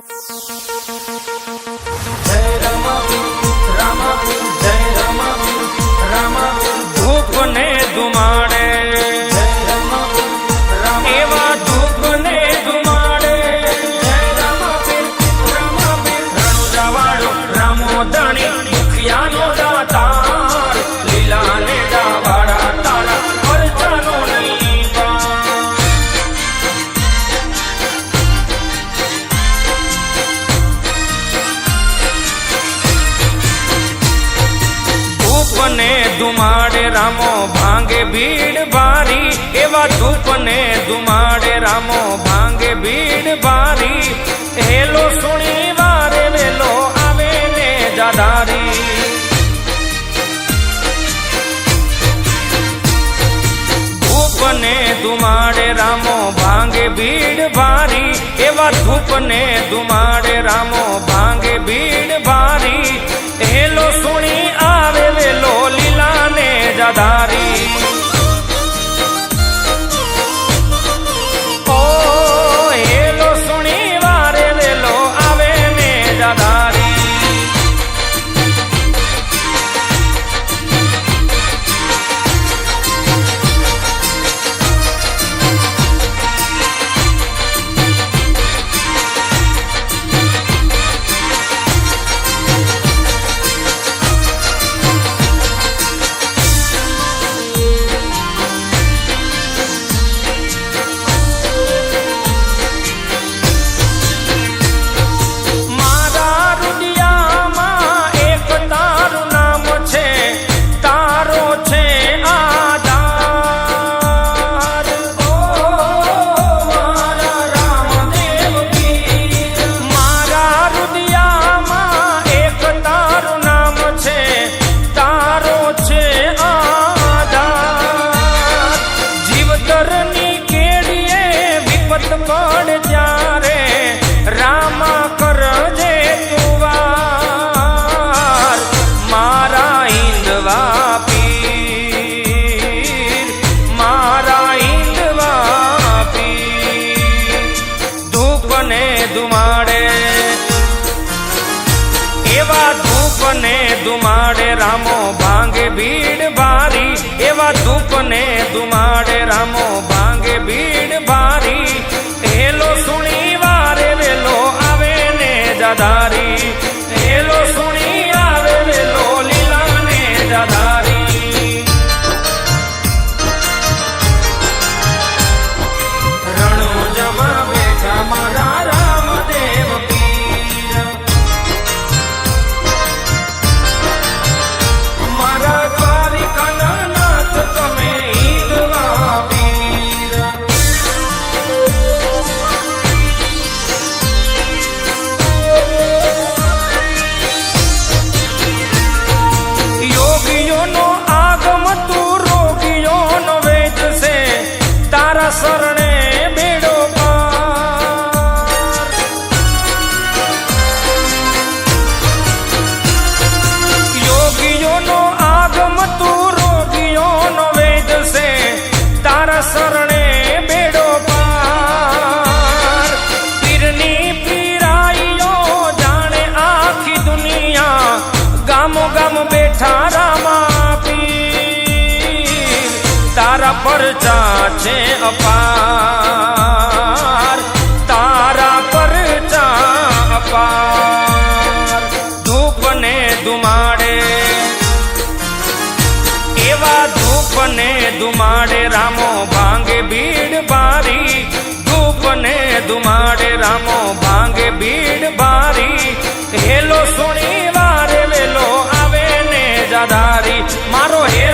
धूप ने धुमाड़े एवा धूप ने धुमाड़े रણुजावाड़ो रामो धणी मुखियानो दातार લીલા ને દાવાડા તારા પરચાનો નહીં धूप ने धुमाड़े रामो भांगे भीड़ भारी एवा धूप ने धुमाड़े रामो भांगे भीड़ भारी हेलो सुनी वारे वेलो आवे ने जादारी धूप ने धुमाड़े रामो भांगे भीड़ भारी एवा धूप ने धुमाड़े रामो भांगे भीड़ भारी हेलो सुनी आवे वेलो लीला ने जादारी ओ हेलो सुनी वारे वेलो आवे ने जादारी धुमाड़े रामो भांगे भीड़ भारी एवा धूप ने धुमाड़े रामो भांगे भीड़ भारी हेलो सुनी वारे वेलो आवे ने जादारी हेलो सुनी आवे वेलो लीला ने जादारी रणो जमा बेठा मारा रामदेव शरणे बेड़ो पार योगियों नो आगम तू रोगियों नो वेद से तारा शरणे बेड़ो पार पीरनी पीराइयो जाने आखी दुनिया गामो गाम बैठा रामा तारा परचा छे अपार तारा परचा अपार धूप ने धुमाड़े एवा धूप ने धुमाड़े रामो भांगे भीड़ भारी धूप ने धुमाड़े रामो भांगे भीड़ भारी हेलो सुनी वारे वेलो आवे ने जादारी मारो हे